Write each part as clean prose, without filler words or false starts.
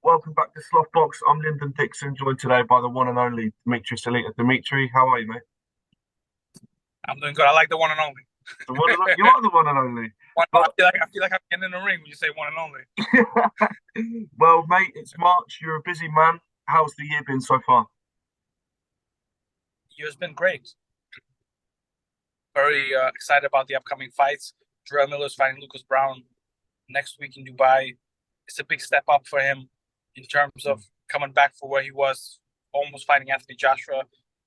Welcome back to Slothbox. I'm Lyndon Dixon, joined today by the one and only Dmitry Salita. Dmitry, how are you, mate? I'm doing good. I like the one and only. You are the one and only. I But feel like I'm getting in the ring when you say one and only. well, mate, it's March. You're a busy man. How's the year been so far? Year's been great. Very excited about the upcoming fights. Jarrell Miller's fighting Lucas Brown next week in Dubai. It's a big step up for him in terms of coming back for where he was, almost fighting Anthony Joshua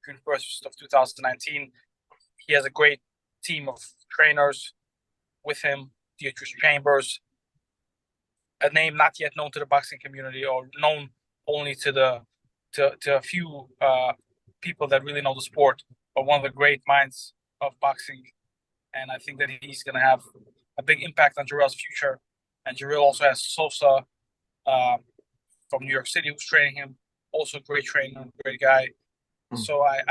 June 1st of 2019. He has a great team of trainers with him. Dmitry Chambers, a name not yet known to the boxing community or known only to a few people that really know the sport, but one of the great minds of boxing. And I think that he's going to have a big impact on Jarrell's future. And Jarrell also has Sosa uh, from New York City who's training him. Also a great trainer, great guy. So I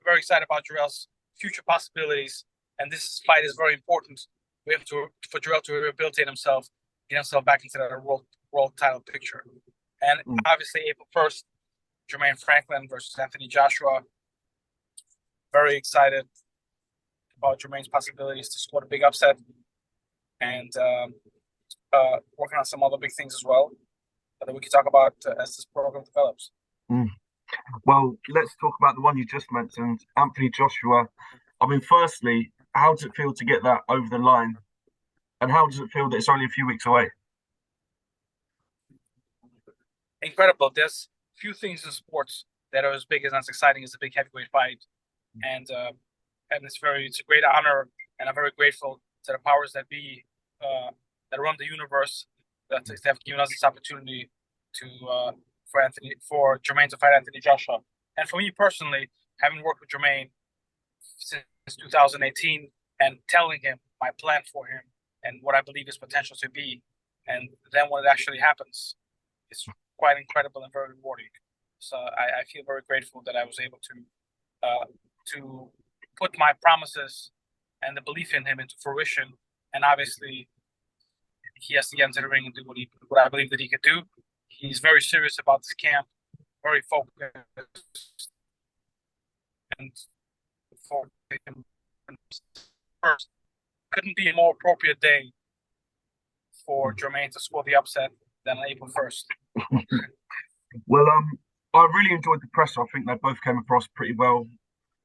very excited about Jarrell's future possibilities. And this fight is very important for Jarrell to rehabilitate himself, get himself back into the world title picture. And Mm. obviously, April 1st, Jermaine Franklin versus Anthony Joshua. Very excited about Jermaine's possibilities to score a big upset and working on some other big things as well that we can talk about as this program develops. Mm. Well, let's talk about the one you just mentioned, Anthony Joshua. I mean, firstly, how does it feel to get that over the line? And how does it feel that it's only a few weeks away? Incredible. There's few things in sports that are as big and as exciting as a big heavyweight fight, and it's a great honor, and I'm very grateful to the powers that be that run the universe that have given us this opportunity to for Jermaine to fight Anthony Joshua. And for me personally, having worked with Jermaine since 2018 and telling him my plan for him and what I believe his potential to be, and then when it actually happens, it's quite incredible and very rewarding. So I feel very grateful that I was able to put my promises and the belief in him into fruition. And obviously, he has to get into the ring and do what I believe that he could do. He's very serious about this camp, very focused, and for him first couldn't be a more appropriate day for Jermaine to score the upset than April 1st. Well, I really enjoyed the presser. I think they both came across pretty well.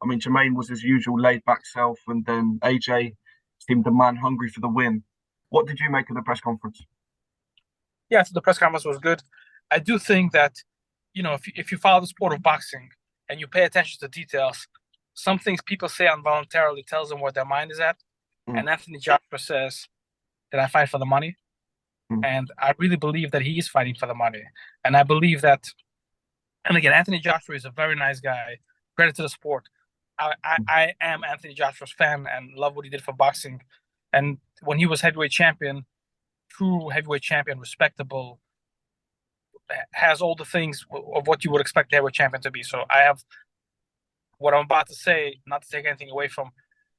I mean, Jermaine was his usual laid back self, and then AJ seemed a man hungry for the win. What did you make of the press conference? Yeah, so the press conference was good. I do think that, if you follow the sport of boxing and you pay attention to details, some things people say involuntarily tells them where their mind is at. Mm, And Anthony Joshua says, "Did I fight for the money?" mm, And I really believe that he is fighting for the money. And I believe that, and again, Anthony Joshua is a very nice guy. Credit to the sport. I am Anthony Joshua's fan and love what he did for boxing. And when he was heavyweight champion, true heavyweight champion, respectable, has all the things of what you would expect the heavyweight champion to be. So I have what I'm about to say, not to take anything away from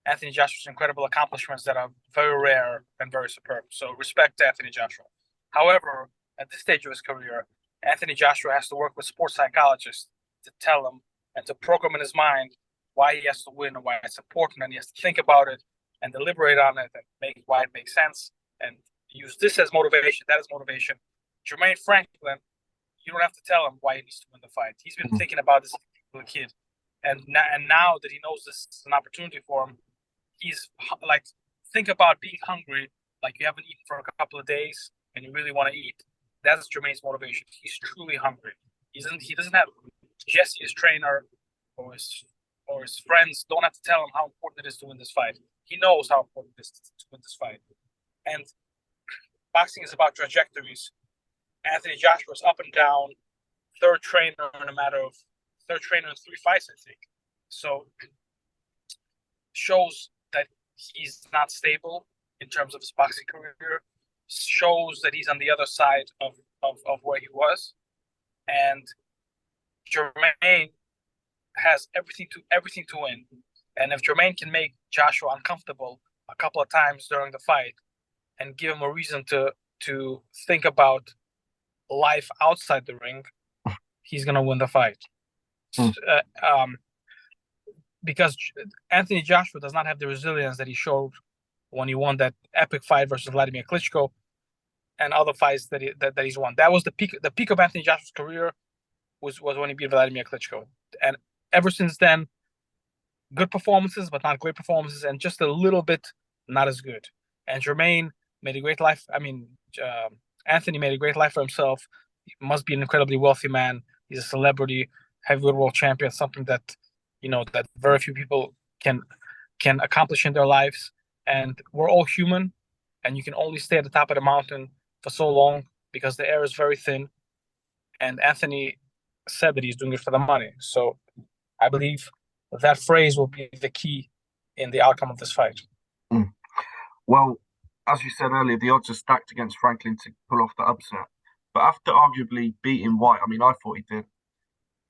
Anthony Joshua's incredible accomplishments that are very rare and very superb. So respect to Anthony Joshua. However, at this stage of his career, Anthony Joshua has to work with sports psychologists to tell him and to program in his mind why he has to win and why it's important, and he has to think about it and deliberate on it and make why it makes sense and use this as motivation, that as motivation. Jermaine Franklin, you don't have to tell him why he needs to win the fight. He's been mm, thinking about this as a kid, and now that he knows this is an opportunity for him, he's like, think about being hungry, like you haven't eaten for a couple of days and you really want to eat. That's Jermaine's motivation. He's truly hungry. He doesn't have Jesse, his trainer, or his friends don't have to tell him how important it is to win this fight. He knows how important it is to win this fight. And boxing is about trajectories. Anthony Joshua's up and down, third trainer in 3 fights, I think. So shows that he's not stable in terms of his boxing career, shows that he's on the other side of where he was. And Jermaine has everything to win. And if Jermaine can make Joshua uncomfortable a couple of times during the fight and give him a reason to think about life outside the ring, he's gonna win the fight. Mm. Because Anthony Joshua does not have the resilience that he showed when he won that epic fight versus Vladimir Klitschko and other fights that he's won. That was the peak of Anthony Joshua's career was when he beat Vladimir Klitschko. And ever since then, good performances, but not great performances, and just a little bit not as good. And Jermaine made a great life. I mean, Anthony made a great life for himself. He must be an incredibly wealthy man. He's a celebrity, heavyweight world champion, something that that very few people can accomplish in their lives. And we're all human, and you can only stay at the top of the mountain for so long because the air is very thin. And Anthony said that he's doing it for the money. So I believe that phrase will be the key in the outcome of this fight. Mm. Well, as you said earlier, the odds are stacked against Franklin to pull off the upset. But after arguably beating White, I mean, I thought he did.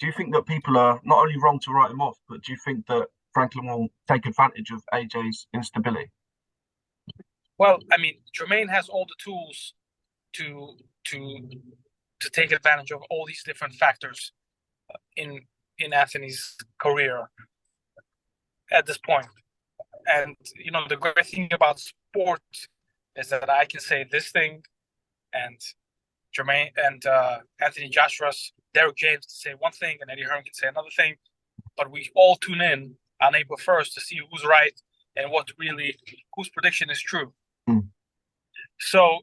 Do you think that people are not only wrong to write him off, but do you think that Franklin will take advantage of AJ's instability? Well, I mean, Jermaine has all the tools to to to take advantage of all these different factors in Anthony's career at this point. And the great thing about sport is that I can say this thing, and Jermaine and Anthony Joshua's Derek James can say one thing, and Eddie Hearn can say another thing. But we all tune in on April 1st to see who's right and whose prediction is true. Mm. So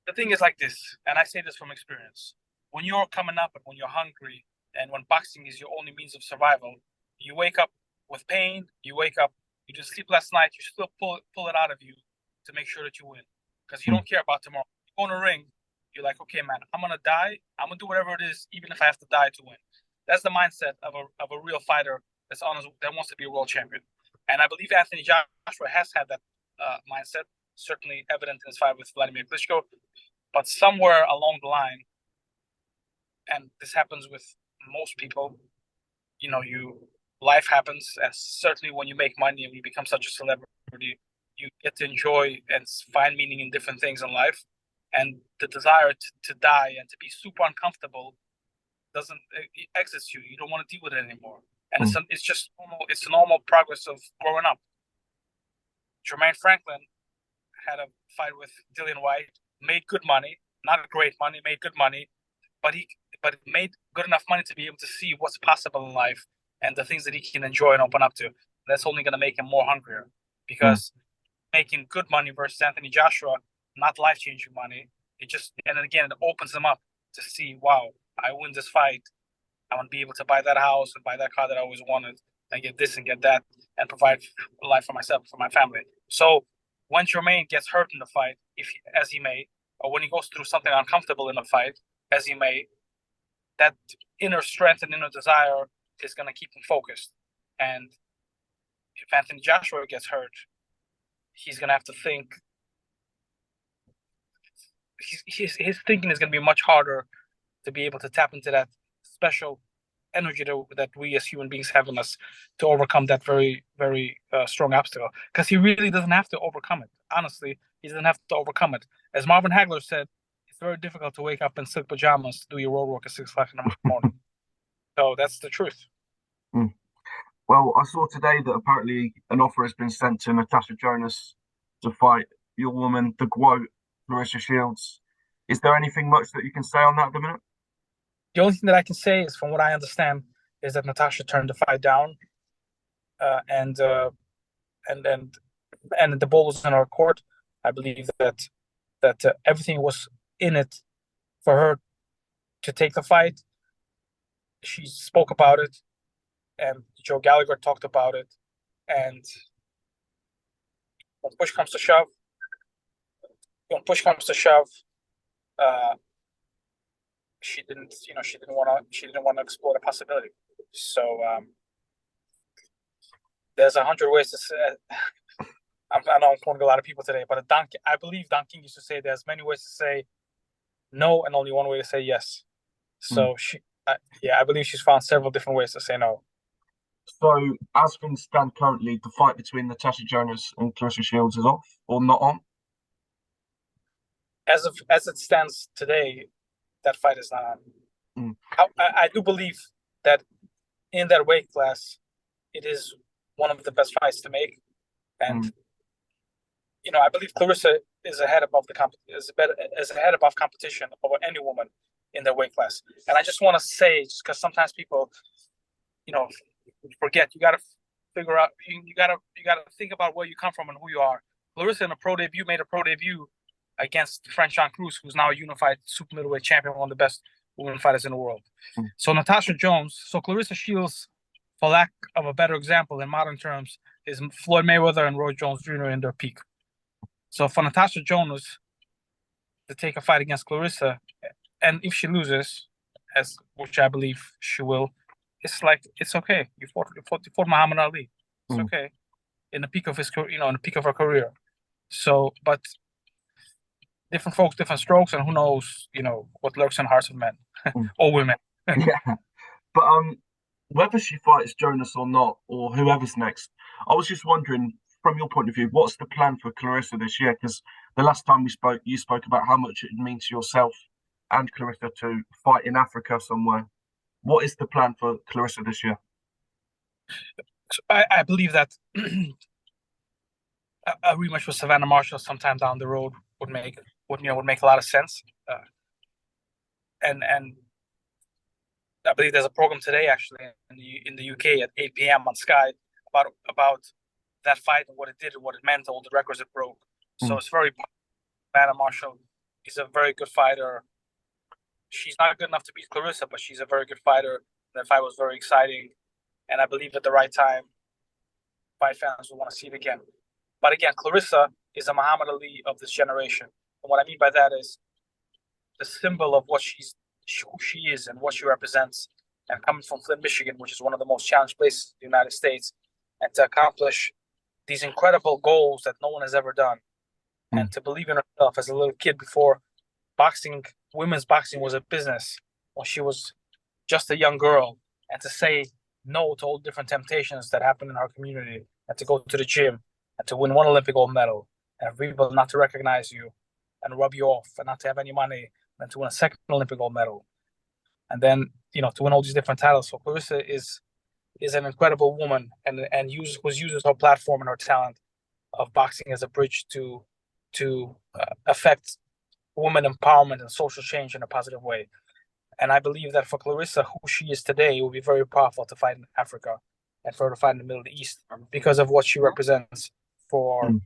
the thing is like this, and I say this from experience. When you're coming up and when you're hungry and when boxing is your only means of survival, you wake up with pain, you didn't sleep last night, you still pull it out of you to make sure that you win. Because you don't care about tomorrow. You go in a ring, you're like, okay, man, I'm gonna die. I'm gonna do whatever it is, even if I have to die to win. That's the mindset of a real fighter that wants to be a world champion. And I believe Anthony Joshua has had that mindset, certainly evident in his fight with Vladimir Klitschko. But somewhere along the line, and this happens with most people, life happens, and certainly when you make money and you become such a celebrity, you get to enjoy and find meaning in different things in life. And the desire to die and to be super uncomfortable it exits you. You don't want to deal with it anymore. And it's just normal. It's the normal progress of growing up. Jermaine Franklin had a fight with Dillian White, made good money, not great money, made good money, but made good enough money to be able to see what's possible in life and the things that he can enjoy and open up to. That's only going to make him more hungrier, because making good money versus Anthony Joshua, not life-changing money, it opens him up to see, wow, I win this fight, I'm going to be able to buy that house and buy that car that I always wanted and get this and get that and provide a life for myself, for my family. So when Jermaine gets hurt in the fight, as he may, or when he goes through something uncomfortable in the fight, as he may, that inner strength and inner desire is going to keep him focused. And if Anthony Joshua gets hurt, he's going to have to think. His thinking is going to be much harder to be able to tap into that special energy that we as human beings have in us to overcome that very, very strong obstacle. Because he really doesn't have to overcome it. Honestly, he doesn't have to overcome it. As Marvin Hagler said, it's very difficult to wake up in silk pajamas to do your road work at 6 o'clock in the morning. So that's the truth. Mm. Well, I saw today that apparently an offer has been sent to Natasha Jonas to fight your woman, the GWOAT, Claressa Shields. Is there anything much that you can say on that at the minute? The only thing that I can say is, from what I understand, is that Natasha turned the fight down, and the ball was in her court. I believe that everything was in it for her to take the fight. She spoke about it, and Joe Gallagher talked about it. And when push comes to shove, she didn't want to explore the possibility. So there's 100 ways to say. I know I'm quoting a lot of people today, but I believe Don King used to say there's many ways to say no and only one way to say yes. So I believe she's found several different ways to say no. So as things stand currently, the fight between Natasha Jonas and Claressa Shields is off or not on? as it stands today, that fight is not on. Mm, I do believe that in that weight class, it is one of the best fights to make, and mm, I believe Claressa is ahead above is ahead above competition over any woman in their weight class. And I just want to say, just because sometimes people, you know, forget, you got to figure out, you got to think about where you come from and who you are. Claressa in a pro debut made a pro debut against Franchon Cruz, who's now a unified super middleweight champion, one of the best women fighters in the world. mm, So Claressa Shields, for lack of a better example in modern terms, is Floyd Mayweather and Roy Jones Jr. in their peak. So for Natasha Jonas to take a fight against Claressa, and if she loses, as which I believe she will, it's okay. You fought Muhammad Ali. It's mm, okay in the peak of his career, in the peak of her career. So, but different folks, different strokes, and who knows, what lurks in the hearts of men mm. or women. Yeah, but whether she fights Jonas or not, or whoever's next, I was just wondering, from your point of view, what's the plan for Claressa this year? Because the last time we spoke, you spoke about how much it means to yourself and Claressa to fight in Africa somewhere. What is the plan for Claressa this year? So I believe that a rematch with Savannah Marshall sometime down the road would make a lot of sense. And I believe there's a program today actually in the UK at 8 p.m. on Sky about that fight and what it did and what it meant, all the records it broke. So Mm, it's very Savannah Marshall is a very good fighter. She's not good enough to beat Claressa, but she's a very good fighter. That fight was very exciting, and I believe at the right time, fight fans will want to see it again. But again, Claressa is a Muhammad Ali of this generation, and what I mean by that is the symbol of who she is and what she represents. And coming from Flint, Michigan, which is one of the most challenged places in the United States, and to accomplish these incredible goals that no one has ever done, mm, and to believe in herself as a little kid before women's boxing was a business when she was just a young girl, and to say no to all different temptations that happen in our community, and to go to the gym and to win one Olympic gold medal, and for people not to recognize you and rub you off, and not to have any money, and to win a second Olympic gold medal, and then to win all these different titles. So Claressa is an incredible woman, and uses her platform and her talent of boxing as a bridge to affect women empowerment and social change in a positive way. And I believe that for Claressa, who she is today, it will be very powerful to fight in Africa and for her to fight in the Middle East because of what she represents for mm,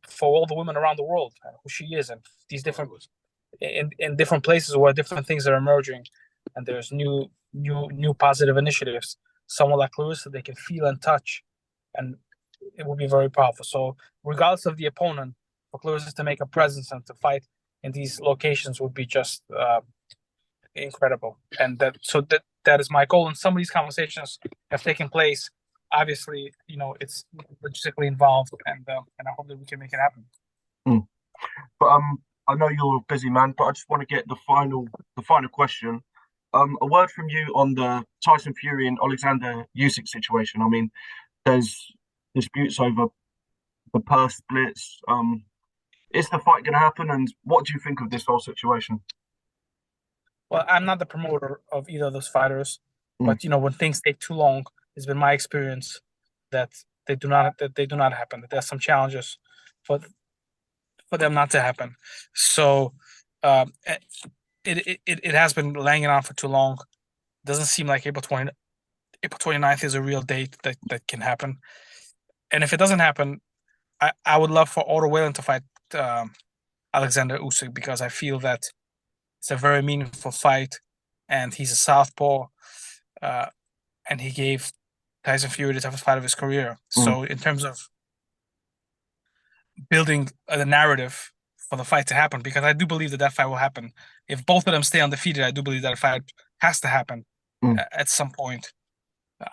for all the women around the world, who she is, and these in different places where different things are emerging, and there's new positive initiatives. Someone like Claressa, they can feel and touch, and it will be very powerful. So, regardless of the opponent, for Claressa to make a presence and to fight in these locations would be just incredible. And that is my goal. And some of these conversations have taken place. Obviously, it's logistically involved, and I hope that we can make it happen. mm. But I know you're a busy man, but I just want to get the final question. A word from you on the Tyson Fury and Alexander Usyk situation. I mean, there's disputes over the purse splits. Is the fight going to happen? And what do you think of this whole situation? Well, I'm not the promoter of either of those fighters, Mm, but when things take too long, it's been my experience that they do not happen. That there's some challenges for for them not to happen. So it, it has been laying on for too long. Doesn't seem like April 29th is a real date that can happen. And if it doesn't happen, I would love for Otto Whalen to fight um, Alexander Usyk because I feel that it's a very meaningful fight, and he's a southpaw, uh, and he gave Tyson Fury the toughest fight of his career. mm, So in terms of building the narrative for the fight to happen, because I do believe that fight will happen. If both of them stay undefeated, I do believe that a fight has to happen mm, at some point.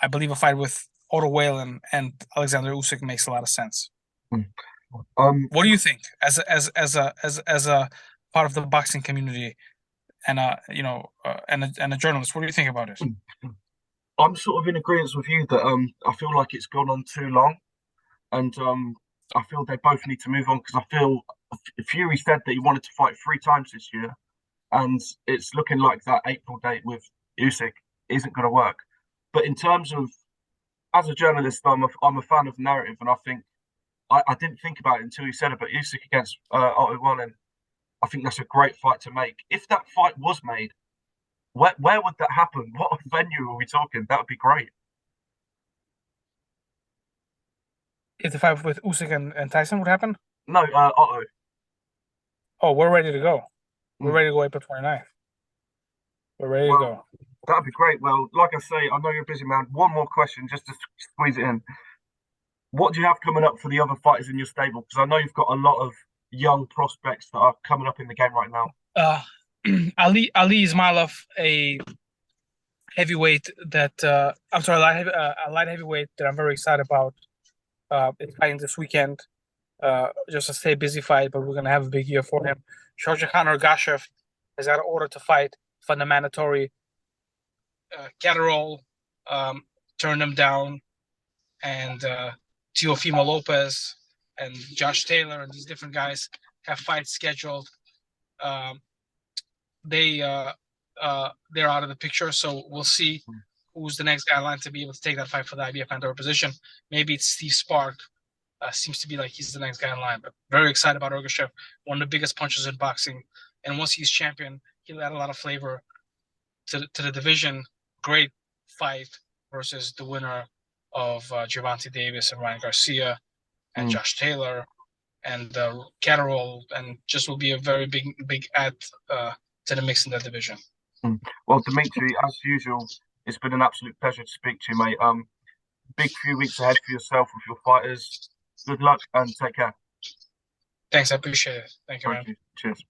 I believe a fight with Otto Whalen and Alexander Usyk makes a lot of sense. mm. Um, What do you think, as a part of the boxing community and a journalist? What do you think about it? I'm sort of in agreement with you that I feel like it's gone on too long, and I feel they both need to move on because I feel Fury said that he wanted to fight 3 times this year, and it's looking like that April date with Usyk isn't going to work. But in terms of, as a journalist, I'm a fan of narrative, and I think I didn't think about it until you said it, but Usyk against Otto Wallin, I think that's a great fight to make. If that fight was made, where would that happen? What venue are we talking? That would be great. If the fight with Usyk and Tyson would happen, No, Otto. oh, we're ready to go. We're Mm. ready to go April 29th. We're ready to Well, go. that'd be great. Well, like I say, I know you're a busy man. One more question just to squeeze it in. What do you have coming up for the other fighters in your stable? Because I know you've got a lot of young prospects that are coming up in the game right now. Ali Ismailov, a heavyweight that I'm sorry, a light heavyweight that I'm very excited about. It's fighting this weekend. Just a stay busy fight, but we're gonna have a big year for him. Shojakhan Ergashev has got an order to fight for the mandatory. Catterall turned him down, and Teofimo Lopez and Josh Taylor and these different guys have fights scheduled. They're out of the picture, so we'll see who's the next guy in line to be able to take that fight for the IBF Pandora position. Maybe it's Steve Spark. Seems to be like he's the next guy in line. But very excited about Ergashev, one of the biggest punchers in boxing. And once he's champion, he'll add a lot of flavor to the division. Great fight versus the winner of Gervonta Davis and Ryan Garcia and Josh Taylor and Catterall, and just will be a very big add to the mix in that division. Well, Dmitry, as usual, it's been an absolute pleasure to speak to you, mate. Big few weeks ahead for yourself with your fighters. Good luck and take care. Thanks, I appreciate it. Thank you, man. Cheers.